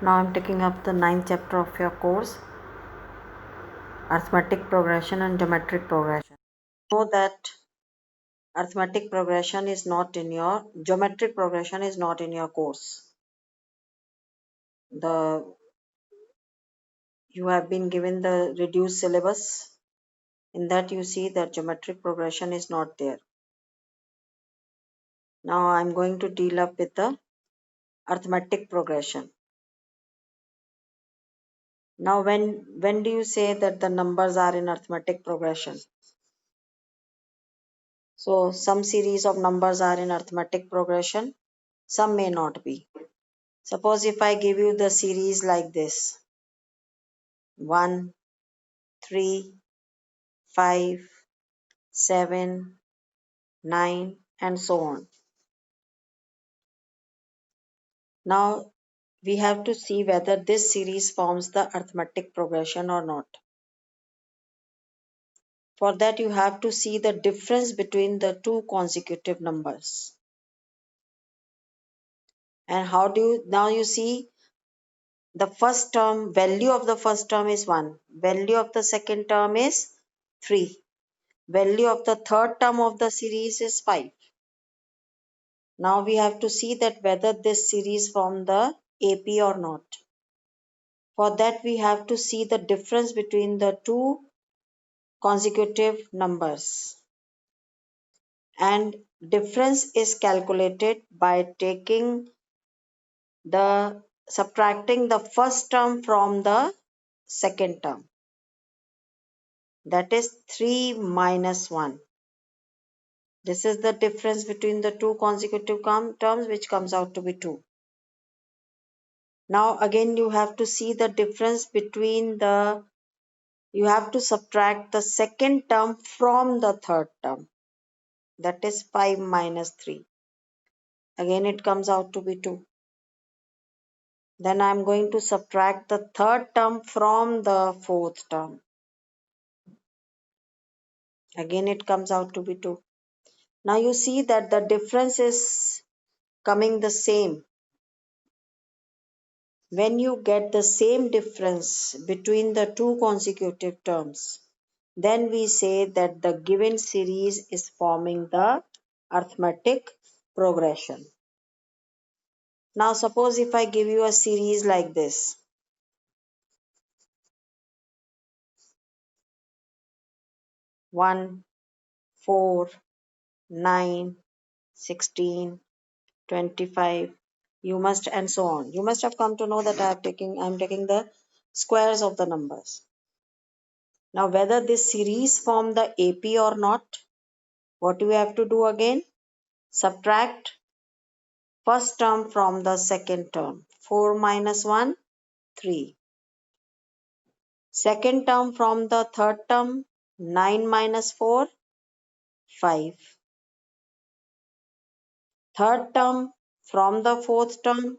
Now I'm taking up the 9th chapter of your course, Arithmetic Progression and Geometric Progression. Know that arithmetic progression is not in your geometric progression is not in your course. You have been given the reduced syllabus. In that you see that geometric progression is not there. Now I'm going to deal up with the arithmetic progression. Now when do you say that the numbers are in arithmetic progression? So some series of numbers are in arithmetic progression, some may not be. Suppose if I give you the series like this 1, 3, 5, 7, 9, and so on. Now we have to see whether this series forms the arithmetic progression or not. For that you have to see the difference between the two consecutive numbers. And how do you now you see the first term, value of the first term is 1, value of the second term is 3, value of the third term of the series is 5. Now we have to see that whether this series form the AP or not. For that we have to see the difference between the two consecutive numbers. And difference is calculated by subtracting the first term from the second term. That is 3 minus 1. This is the difference between the two consecutive terms, which comes out to be 2. Now again you have to see the difference between you have to subtract the second term from the third term. That is 5 minus 3. Again it comes out to be 2. Then I am going to subtract the third term from the fourth term. Again it comes out to be 2. Now you see that the difference is coming the same. When you get the same difference between the two consecutive terms, then we say that the given series is forming the arithmetic progression. Now suppose if I give you a series like this. 1, 4, 9, 16, 25, you must and so on. You must have come to know that I'm taking the squares of the numbers. Now whether this series form the AP or not, what do we have to do again? Subtract first term from the second term. 4 minus 1, 3. Second term from the third term, 9 minus 4, 5. Third term from the fourth term,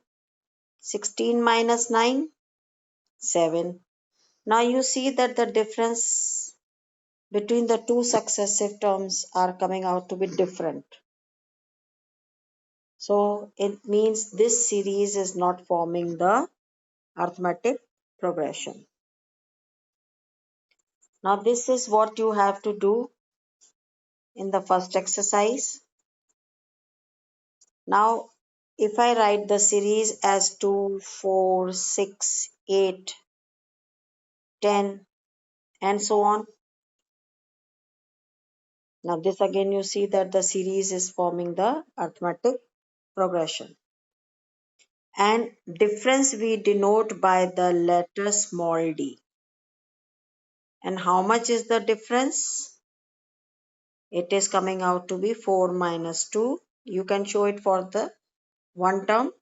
16 minus 9, 7. Now you see that the difference between the two successive terms are coming out to be different. So it means this series is not forming the arithmetic progression. Now this is what you have to do in the first exercise. Now if I write the series as 2, 4, 6, 8, 10 and so on. Now this again you see that the series is forming the arithmetic progression. And difference we denote by the letter small d. And how much is the difference? It is coming out to be 4 minus 2. You can show it for the one term.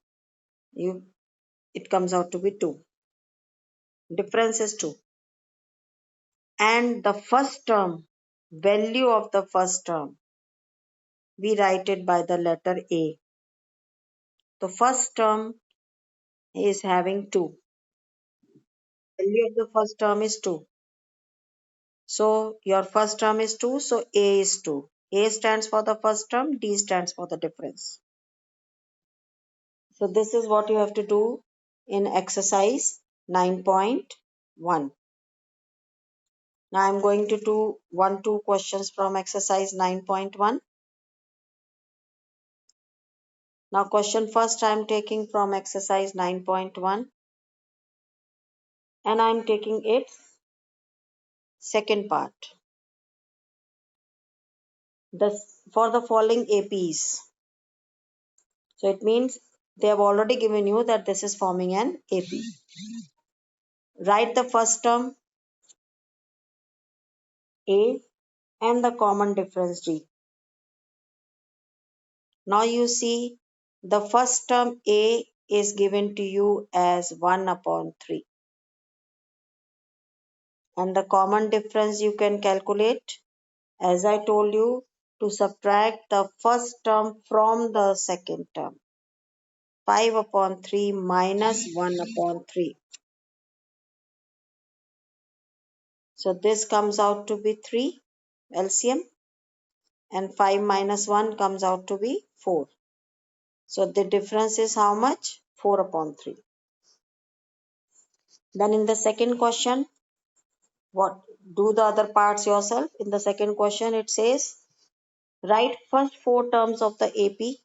It comes out to be 2. Difference is 2. And the first term, value of the first term, we write it by the letter A. The first term is having 2. Value of the first term is 2. So your first term is 2, so A is 2. A stands for the first term, D stands for the difference. So this is what you have to do in exercise 9.1. Now I'm going to do 2 questions from exercise 9.1. Now question first I'm taking from exercise 9.1 and I'm taking its second part. For the following APs. So it means they have already given you that this is forming an AP. Write the first term A and the common difference D. Now you see the first term A is given to you as 1 upon 3. And the common difference you can calculate, as I told you, to subtract the first term from the second term. 5 upon 3 minus 1 upon 3. So this comes out to be 3 LCM, and 5 minus 1 comes out to be 4. So the difference is how much? 4 upon 3. Then in the second question, what? Do the other parts yourself. In the second question it says, write first 4 terms of the AP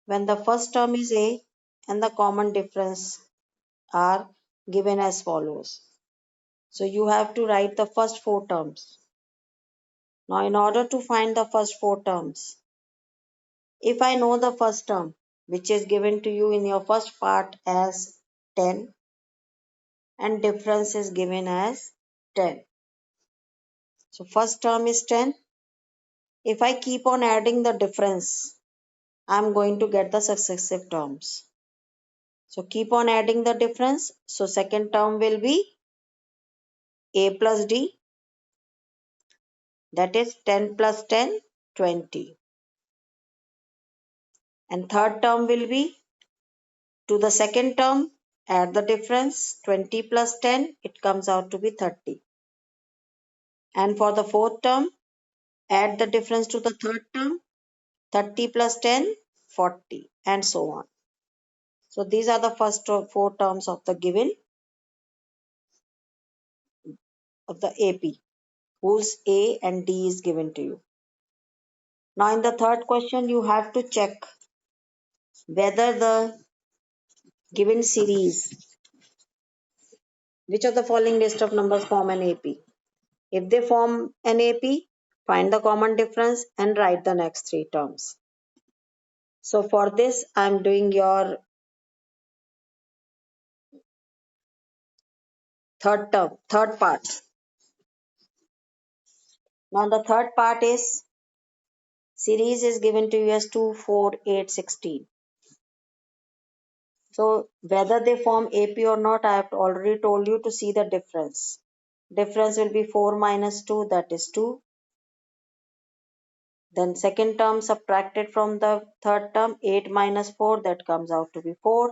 when the first term is A and the common difference are given as follows. So you have to write the first 4 terms. Now in order to find the first 4 terms, if I know the first term, which is given to you in your first part as 10 and difference is given as 10. So first term is 10. If I keep on adding the difference, I'm going to get the successive terms. So keep on adding the difference. So second term will be A plus D, that is 10 plus 10, 20. And third term will be, to the second term, add the difference, 20 plus 10, it comes out to be 30. And for the fourth term, add the difference to the third term, 30 plus 10, 40, and so on. So these are the first 4 terms of the given of the AP, whose A and D is given to you. Now in the third question, you have to check whether the given series, which of the following list of numbers form an AP. If they form an AP, find the common difference and write the next 3 terms. So for this, I'm doing your third part. Now the third part is, series is given to you as 2, 4, 8, 16. So whether they form AP or not, I have already told you to see the difference. Difference will be 4 minus 2, that is 2. Then second term subtracted from the third term, 8 minus 4, that comes out to be 4.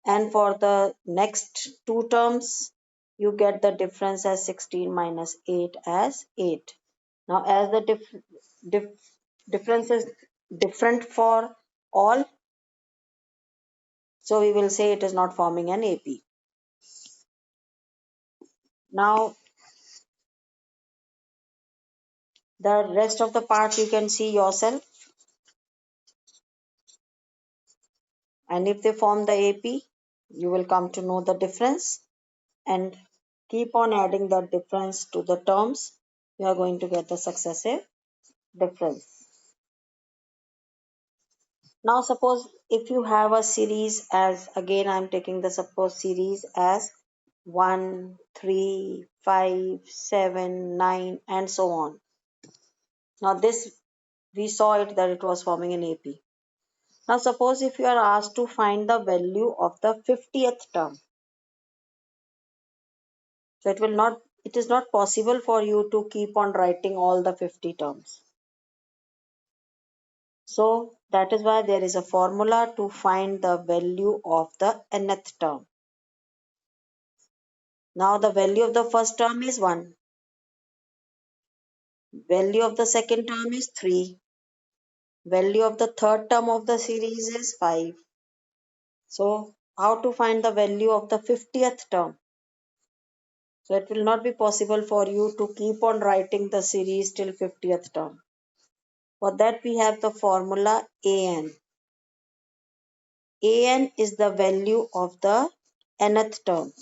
And for the next 2 terms, you get the difference as 16 minus 8 as 8. Now as the difference is different for all, so we will say it is not forming an AP. Now the rest of the part you can see yourself, and if they form the AP, you will come to know the difference and keep on adding the difference to the terms. You are going to get the successive difference. Now suppose if you have a series as, again I'm taking the suppose series as 1, 3, 5, 7, 9 and so on. Now this, we saw it that it was forming an AP. Now suppose if you are asked to find the value of the 50th term. So it is not possible for you to keep on writing all the 50 terms. So that is why there is a formula to find the value of the nth term. Now the value of the first term is 1. Value of the second term is 3. Value of the third term of the series is 5. So how to find the value of the 50th term. So it will not be possible for you to keep on writing the series till 50th term. For that we have the formula AN. AN is the value of the nth term.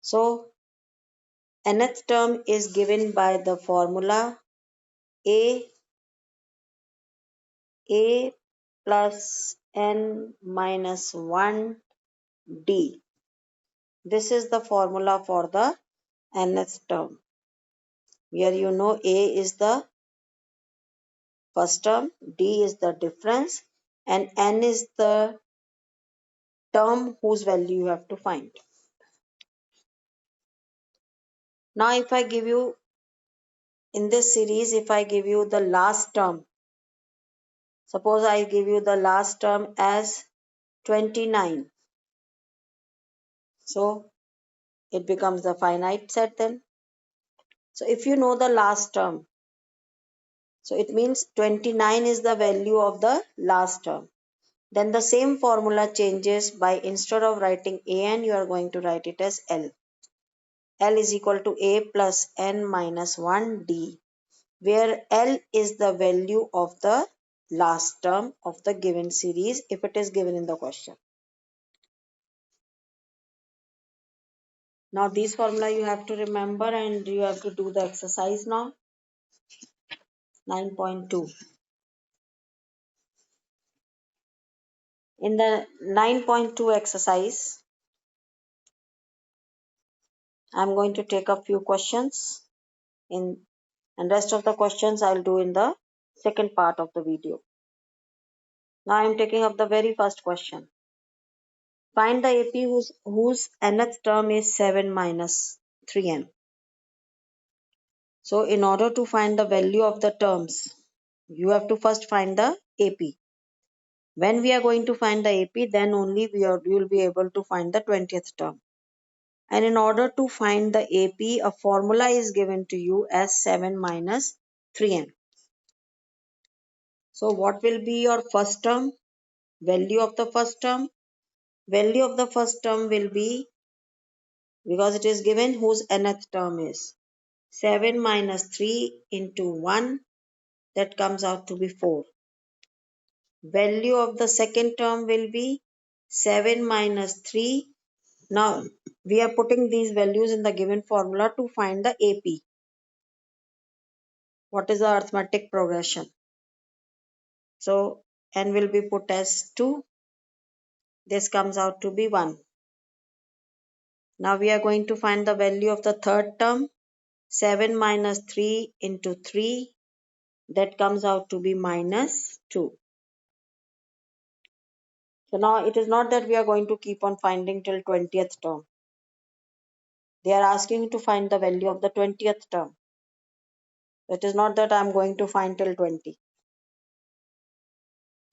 So nth term is given by the formula A plus n minus 1 D. This is the formula for the nth term, where you know A is the first term, D is the difference, and n is the term whose value you have to find. Now if I give you, in this series, if I give you the last term, suppose I give you the last term as 29. So it becomes the finite set then. So if you know the last term, so it means 29 is the value of the last term. Then the same formula changes by, instead of writing an, you are going to write it as L. L is equal to A plus n minus 1 D, where L is the value of the last term of the given series if it is given in the question. Now these formula you have to remember and you have to do the exercise now. 9.2. In the 9.2 exercise, I am going to take a few questions in, and rest of the questions I'll do in the second part of the video. Now I am taking up the very first question. Find the AP whose nth term is 7 minus 3n. So in order to find the value of the terms, you have to first find the AP. When we are going to find the AP, then only we will be able to find the 20th term. And in order to find the AP, a formula is given to you as 7 minus 3n. So what will be your first term? Value of the first term? Value of the first term will be, because it is given whose nth term is 7 minus 3 into 1, that comes out to be 4. Value of the second term will be 7 minus 3. Now we are putting these values in the given formula to find the AP. What is the arithmetic progression? So n will be put as 2. This comes out to be 1. Now we are going to find the value of the third term. 7 minus 3 into 3. That comes out to be minus 2. So now it is not that we are going to keep on finding till 20th term. They are asking you to find the value of the 20th term. It is not that I am going to find till 20.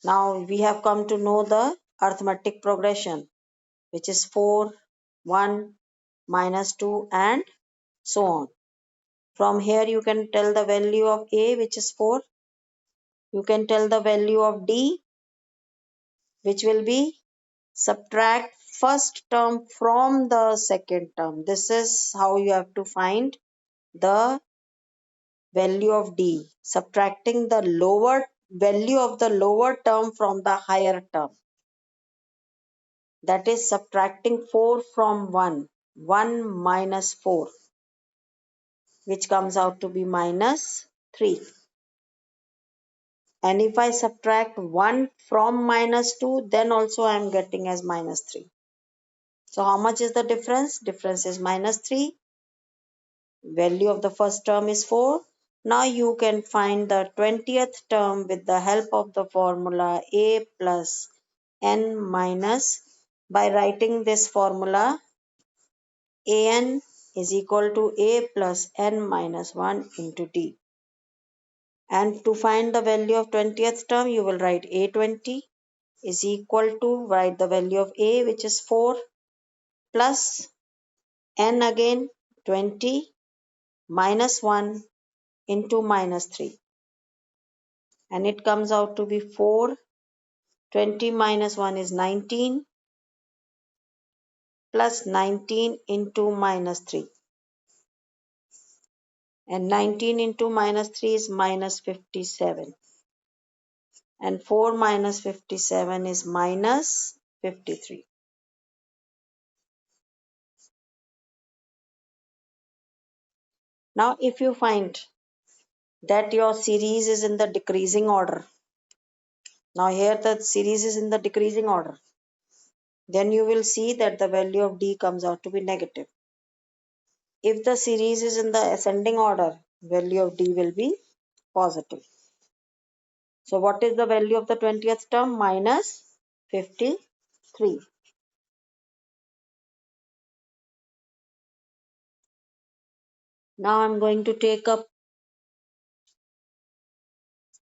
Now we have come to know the arithmetic progression, which is 4, 1, minus 2 and so on. From here you can tell the value of A, which is 4. You can tell the value of D, which will be subtract first term from the second term. This is how you have to find the value of D, subtracting the lower value of the lower term from the higher term. That is subtracting 4 from 1. 1 minus 4, which comes out to be minus 3. And if I subtract 1 from minus 2, then also I am getting as minus 3. So how much is the difference? Difference is minus 3. Value of the first term is 4. Now you can find the 20th term with the help of the formula A plus n minus, by writing this formula an is equal to A plus n minus 1 into D. And to find the value of 20th term, you will write A20 is equal to, write the value of A, which is 4, plus n again 20 minus 1 into minus 3. And it comes out to be 4 20 minus 1 is 19 plus 19 into minus 3. And 19 into minus 3 is minus 57. And 4 minus 57 is minus 53. Now if you find that your series is in the decreasing order, now here the series is in the decreasing order, then you will see that the value of D comes out to be negative. If the series is in the ascending order, value of D will be positive. So what is the value of the 20th term? Minus 53. Now I'm going to take up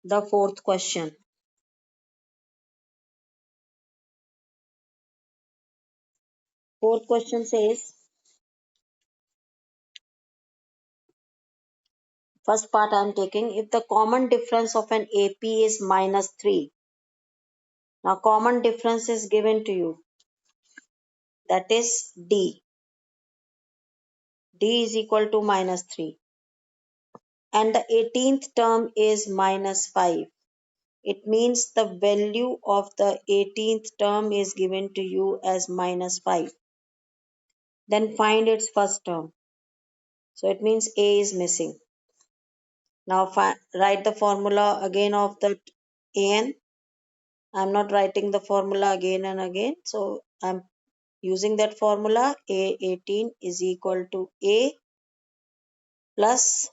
the fourth question. Fourth question says, first part I am taking, if the common difference of an AP is minus 3. Now common difference is given to you. That is D. D is equal to minus 3. And the 18th term is minus 5. It means the value of the 18th term is given to you as minus 5. Then find its first term. So it means A is missing. Now write the formula again of that AN. I'm not writing the formula again and again. So I'm using that formula. A18 is equal to A plus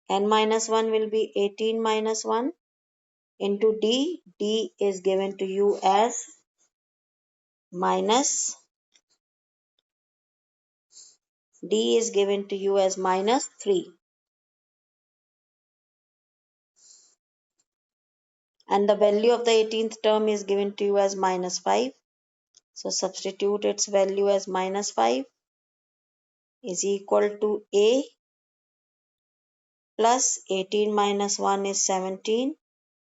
N minus 1 will be 18 minus 1 into D. D is given to you as minus D is given to you as minus 3. And the value of the 18th term is given to you as minus 5. So substitute its value as minus 5 is equal to A plus 18 minus 1 is 17.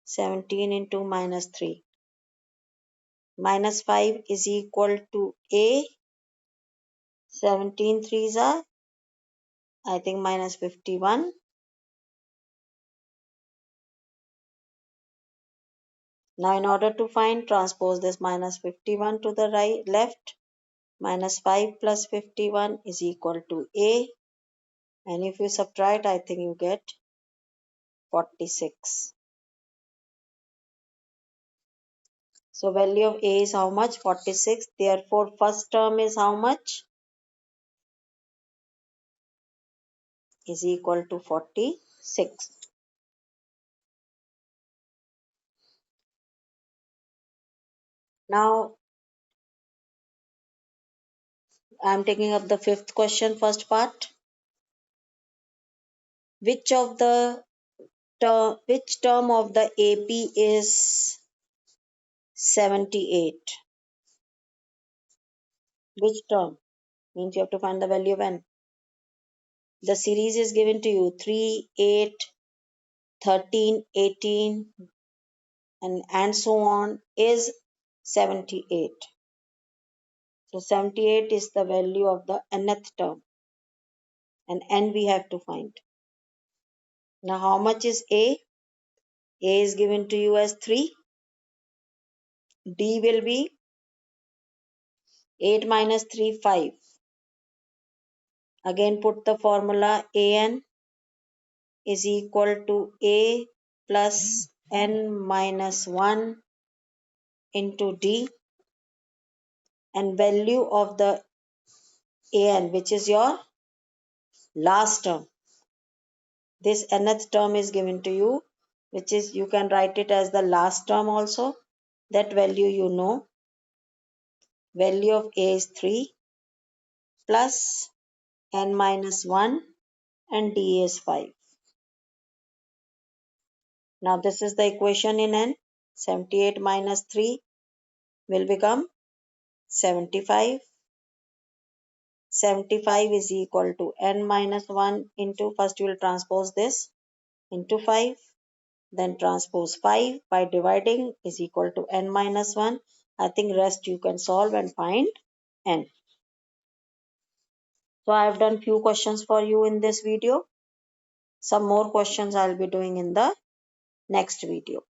17 into minus 3. Minus 5 is equal to A. 17 threes are, I think, minus 51. Now in order to find, transpose this minus 51 to the right left. Minus 5 plus 51 is equal to A. And if you subtract, I think you get 46. So value of A is how much? 46. Therefore first term is how much? Is equal to 46. Now I am taking up the fifth question, first part. Which term of the AP is 78? Which term? Means you have to find the value of n. The series is given to you 3, 8, 13, 18 and so on is 78. So 78 is the value of the nth term and n we have to find. Now how much is A? A is given to you as 3. D will be 8 minus 3, 5. Again put the formula AN is equal to A plus N minus 1 into D, and value of the AN, which is your last term. This nth term is given to you, which is, you can write it as the last term also. That value you know. Value of A is 3 plus N minus 1 and D is 5. Now this is the equation in N. 78 minus 3 will become 75. 75 is equal to N minus 1 into, first you will transpose this into 5. then transpose 5 by dividing is equal to n minus 1. I think rest you can solve and find n. So I have done few questions for you in this video. Some more questions I'll be doing in the next video.